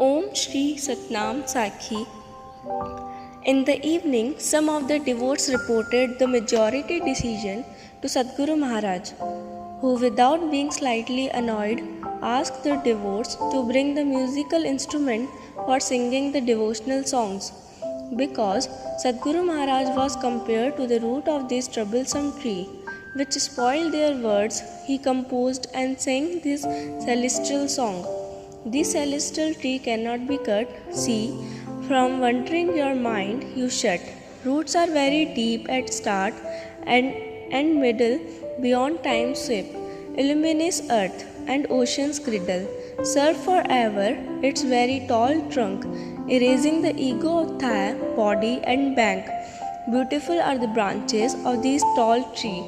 Om Shri Satnam Sakhi. In the evening, some of the devotees reported the majority decision to Sadguru Maharaj, who, without being slightly annoyed, asked the devotees to bring the musical instrument for singing the devotional songs. Because Sadguru Maharaj was compared to the root of this troublesome tree, which spoiled their words, he composed and sang this celestial song. This celestial tree cannot be cut. See, from wandering your mind you shut. Roots are very deep at start and middle, beyond time's sweep. Illuminous earth and ocean's cradle. Serve forever its very tall trunk, erasing the ego of thigh, body and bank. Beautiful are the branches of this tall tree.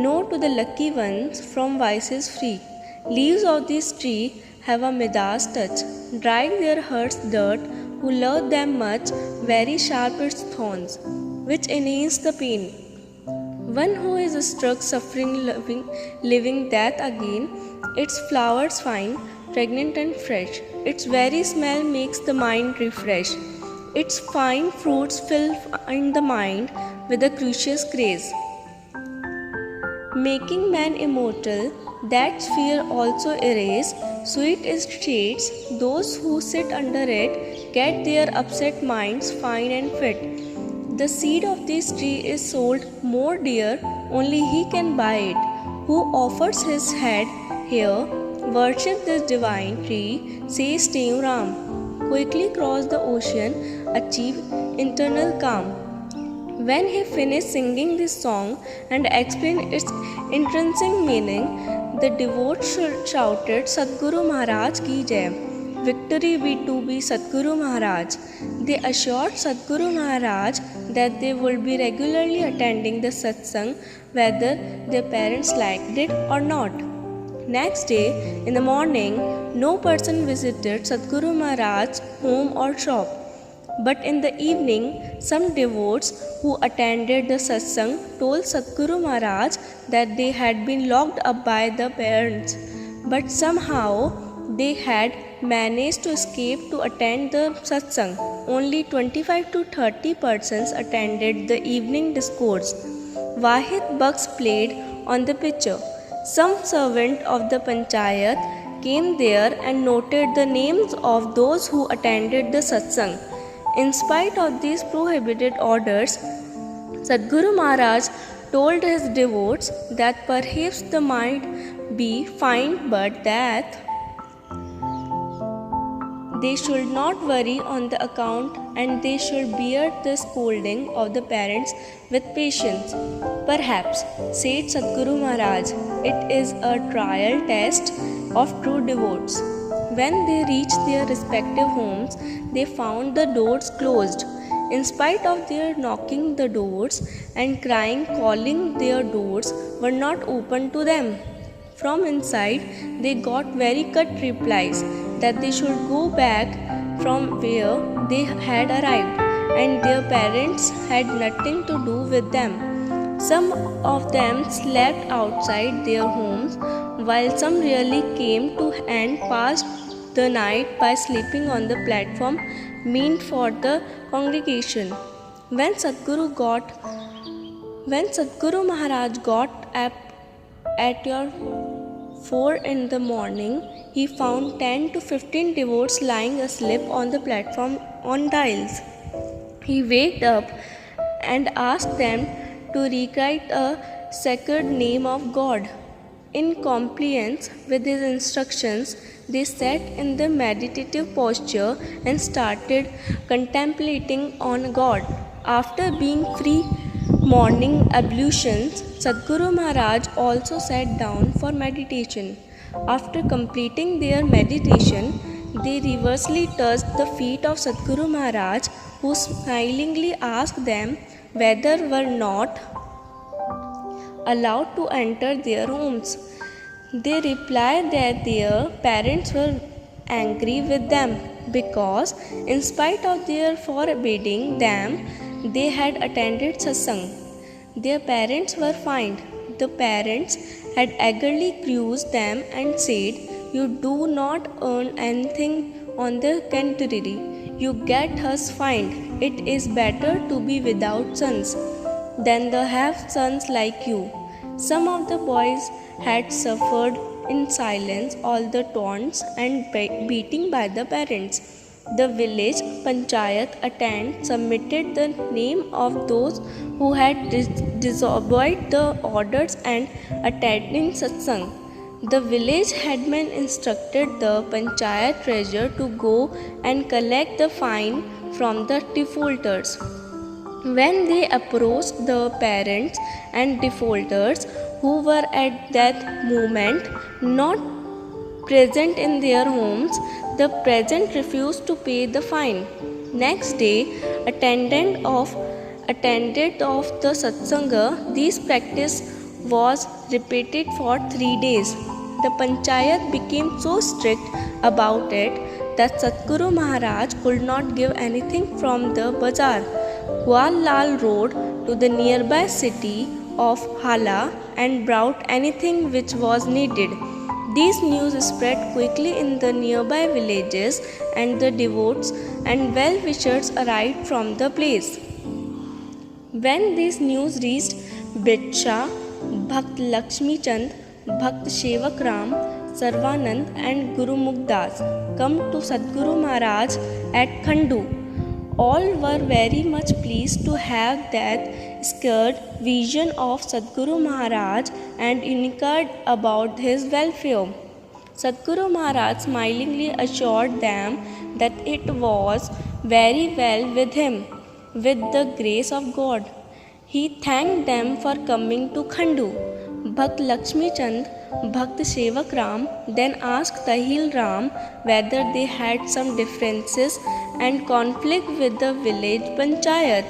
No to the lucky ones from vices free. Leaves of this tree have a Midas touch, drying their heart's dirt, who love them much, very sharp its thorns, which enhance the pain. One who is struck, suffering, living death again, its flowers fine, fragrant and fresh, its very smell makes the mind refresh. Its fine fruits fill in the mind with a curious grace, making man immortal, that fear also erase. Sweet its shades, those who sit under it get their upset minds fine and fit. The seed of this tree is sold more dear, only he can buy it, who offers his head here. Worship this divine tree, says Teu Ram. Quickly cross the ocean, achieve internal calm. When he finished singing this song and explained its intrinsic meaning, the devotees shouted, Satguru Maharaj ki jai. Victory be Satguru Maharaj. They assured Satguru Maharaj that they would be regularly attending the satsang whether their parents liked it or not. Next day, in the morning, no person visited Satguru Maharaj's home or shop. But in the evening, some devotees who attended the satsang told Satguru Maharaj that they had been locked up by the parents, but somehow they had managed to escape to attend the satsang. Only 25 to 30 persons attended the evening discourse. Wahid bugs played on the pitcher. Some servant of the panchayat came there and noted the names of those who attended the satsang. In spite of these prohibited orders, Sadguru Maharaj told his devotees that perhaps they might be fined, but that they should not worry on the account and they should bear the scolding of the parents with patience. Perhaps, said Sadguru Maharaj, it is a trial test of true devotees. When they reached their respective homes, they found the doors closed. In spite of their knocking the doors and crying, calling, their doors were not opened to them. From inside, they got very cut replies that they should go back from where they had arrived, and their parents had nothing to do with them. Some of them slept outside their homes, while some really came to and passed the night by sleeping on the platform meant for the congregation. When Sadguru Maharaj got up at 4 in the morning, he found 10 to 15 devotees lying asleep on the platform on tiles. He waked up and asked them to recite a sacred name of God. In compliance with his instructions, they sat in the meditative posture and started contemplating on God. After being free morning ablutions, Sadguru Maharaj also sat down for meditation. After completing their meditation, they reversely touched the feet of Sadguru Maharaj, who smilingly asked them whether were not allowed to enter their homes. They replied that their parents were angry with them because, in spite of their forbidding them, they had attended satsang. Their parents were fined. The parents had angrily accused them and said, "You do not earn anything On the contrary, you get us fined. It is better to be without sons than to have sons like you. Some of the boys had suffered in silence all the taunts and beating by the parents. The village panchayat attendant submitted the name of those who had disobeyed the orders and attending satsang. The village headman instructed the panchayat treasurer to go and collect the fine from the defaulters. When they approached the parents and defaulters who were at that moment not present in their homes, the peasant refused to pay the fine. Next day, attended of the satsanga, this practice was repeated for 3 days. The panchayat became so strict about it that Satguru Maharaj could not give anything from the bazaar, Gwal Road, to the nearby city of Hala and brought anything which was needed. These news spread quickly in the nearby villages, and the devotees and well-wishers arrived from the place. When this news reached Bitsha, Bhakt Lakshmi Chand, Bhakt Shevak Ram, Sarvanand and Guru Mukdas come to Satguru Maharaj at Khandu. All were very much pleased to have that scared vision of Satguru Maharaj and inquired about his welfare. Satguru Maharaj smilingly assured them that it was very well with him, with the grace of God. He thanked them for coming to Khandu. Bhakt Lakshmi Chand, Bhakt Shevak Ram then asked Tahil Ram whether they had some differences and conflict with the village panchayat.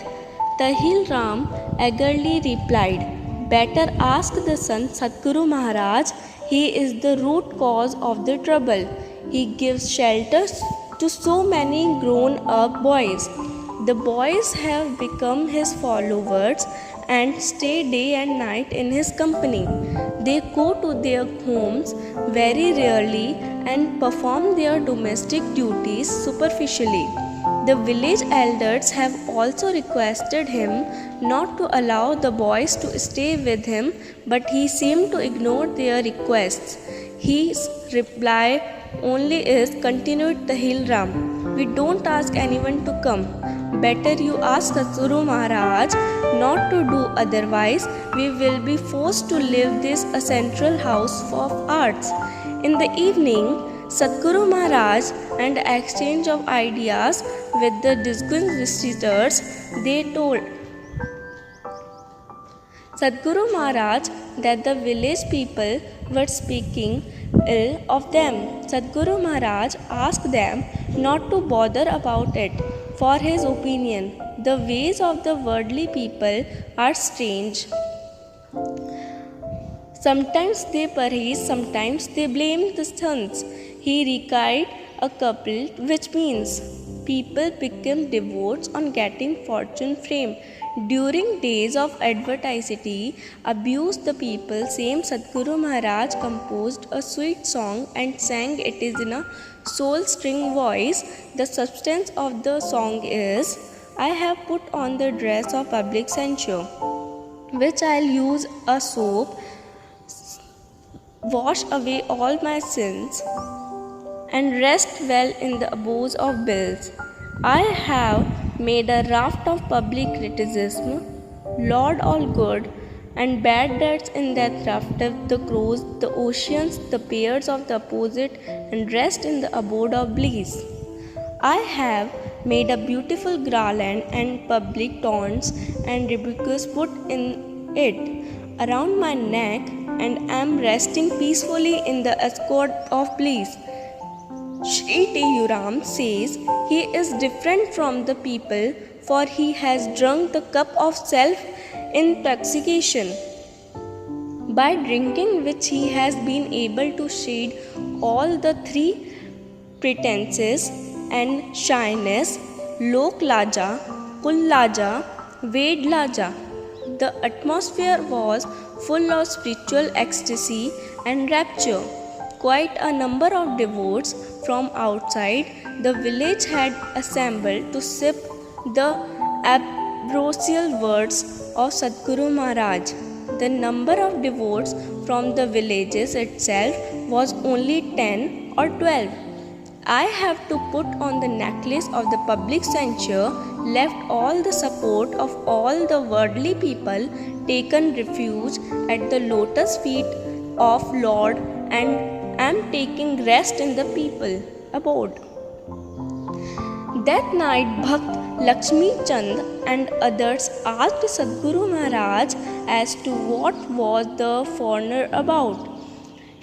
Tahil Ram eagerly replied, "Better ask the son Satguru Maharaj. He is the root cause of the trouble. He gives shelter to so many grown-up boys. The boys have become his followers and stay day and night in his company. They go to their homes very rarely and perform their domestic duties superficially. The village elders have also requested him not to allow the boys to stay with him, but he seemed to ignore their requests. His reply only is," continued Tahil Ram, "we don't ask anyone to come. Better you ask Satguru Maharaj not to do otherwise. We will be forced to leave this a central house of arts." In the evening, Satguru Maharaj and exchange of ideas with the disguised visitors, they told Satguru Maharaj that the village people were speaking ill of them. Satguru Maharaj asked them not to bother about it. For his opinion, the ways of the worldly people are strange. Sometimes they praise, sometimes they blame the sons. He required a couple, which means people become devotees on getting fortune fame. During days of adversity, abused the people. Same Satguru Maharaj composed a sweet song and sang it in a soul string voice. The substance of the song is, "I have put on the dress of public censure, which I'll use a soap, wash away all my sins, and rest well in the abodes of bills. I have made a raft of public criticism, Lord all good and bad that's in that raft of the crows, the oceans, the pairs of the opposite, and rest in the abode of bliss. I have made a beautiful garland and public taunts and rebukes put in it around my neck, and am resting peacefully in the escort of bliss." Shri Tehuram says he is different from the people, for he has drunk the cup of self-intoxication, by drinking which he has been able to shed all the three pretenses and shyness, Lok Laja, Kul Laja, Ved Laja. The atmosphere was full of spiritual ecstasy and rapture. Quite a number of devotees from outside the village had assembled to sip the ambrosial words of Satguru Maharaj. The number of devotees from the villages itself was only 10 or 12. I have to put on the necklace of the public censure, left all the support of all the worldly people, taken refuge at the lotus feet of Lord, and am taking rest in the people abode. That night Bhakt Lakshmi Chand and others asked Satguru Maharaj as to what was the foreigner about.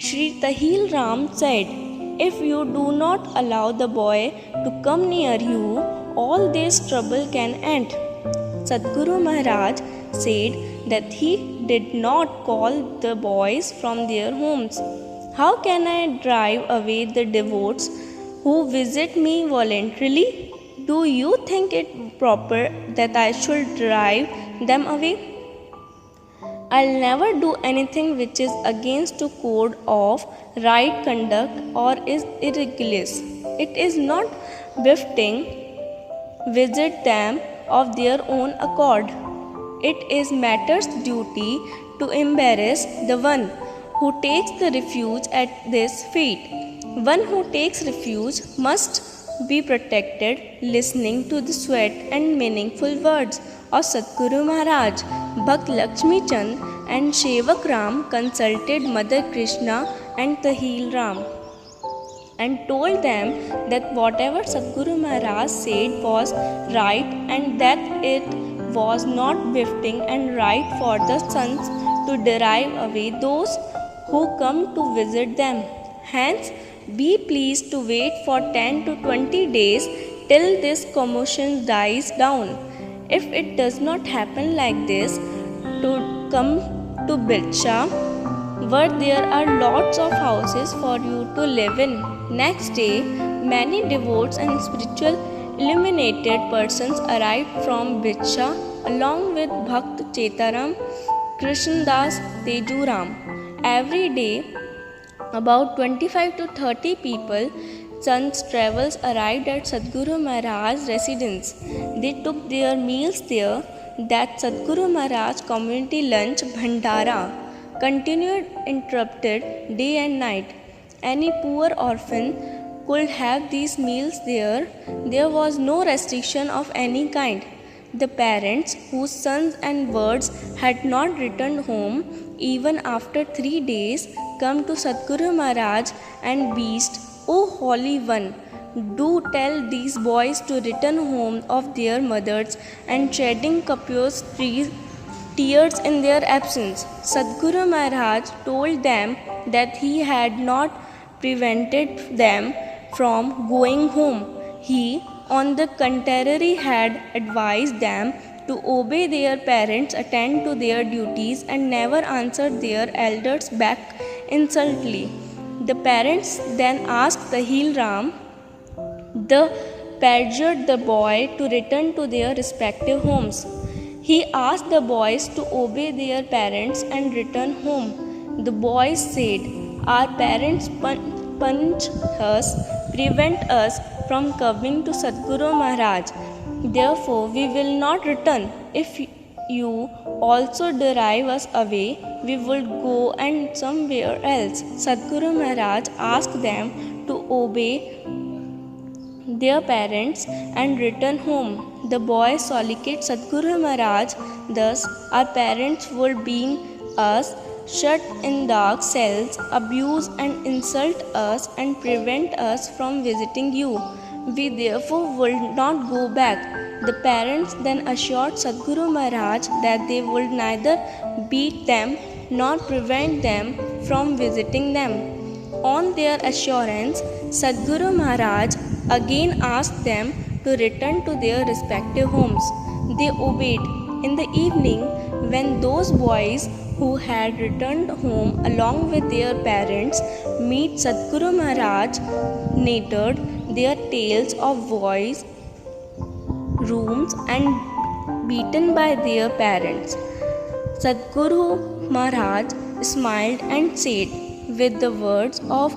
Sri Tahil Ram said, "If you do not allow the boy to come near you, all this trouble can end." Satguru Maharaj said that he did not call the boys from their homes. "How can I drive away the devotees who visit me voluntarily? Do you think it proper that I should drive them away? I'll never do anything which is against the code of right conduct or is irregulous. It is not befitting visit them of their own accord. It is matter's duty to embarrass the one who takes the refuge at this feet. One who takes refuge must be protected, listening to the sweet and meaningful words of Satguru Maharaj." Bhakt Lakshmi Chand and Sevak Ram consulted Mother Krishna and Tahil Ram and told them that whatever Satguru Maharaj said was right and that it was not befitting and right for the sons to drive away those who come to visit them. Hence, be pleased to wait for 10 to 20 days till this commotion dies down. If it does not happen like this, to come to Bircha, where there are lots of houses for you to live in. Next day, many devotees and spiritual illuminated persons arrived from Bircha along with Bhakt Chetaram, Krishnadas, Tejuram. Every day, about 25 to 30 people, sons travels arrived at Satguru Maharaj's residence. They took their meals there. That Satguru Maharaj community lunch bhandara continued interrupted day and night. Any poor orphan could have these meals there. There was no restriction of any kind. The parents whose sons and birds had not returned home even after 3 days come to Satguru Maharaj and beast, "O Holy One, do tell these boys to return home of their mothers," and shedding copious tears in their absence. Satguru Maharaj told them that he had not prevented them from going home. He, on the contrary, had advised them to obey their parents, attend to their duties, and never answer their elders back insultly. The parents then asked Tahil Ram, the perjured the boy, to return to their respective homes. He asked the boys to obey their parents and return home. The boys said, "Our parents punish us, prevent us from coming to Satguru Maharaj. Therefore, we will not return. If you also drive us away, we will go and somewhere else." Satguru Maharaj asked them to obey their parents and return home. The boys solicited Satguru Maharaj, "Thus, our parents would being us, shut in dark cells, abuse and insult us and prevent us from visiting you. We therefore will not go back." The parents then assured Satguru Maharaj that they would neither beat them nor prevent them from visiting them. On their assurance, Satguru Maharaj again asked them to return to their respective homes. They obeyed. In the evening, when those boys who had returned home along with their parents meet Satguru Maharaj, narrated their tales of boys, rooms, and beaten by their parents. Satguru Maharaj smiled and said, with the words of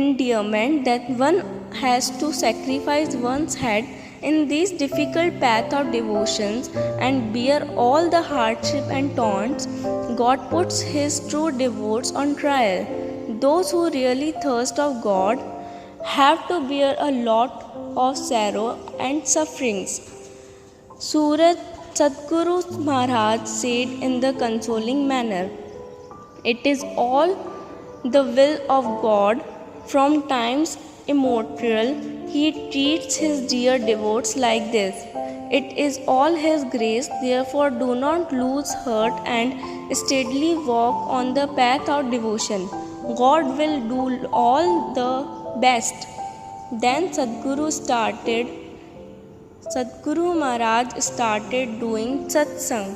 endearment that one has to sacrifice one's head in this difficult path of devotions and bear all the hardship and taunts, God puts His true devotees on trial. Those who really thirst of God have to bear a lot of sorrow and sufferings. Suraj Satguru Maharaj said in the consoling manner, "It is all the will of God. From times immemorial, He treats His dear devotees like this. It is all His grace, therefore, do not lose heart and steadily walk on the path of devotion. God will do all the best." Then Sadguru Maharaj started doing satsang.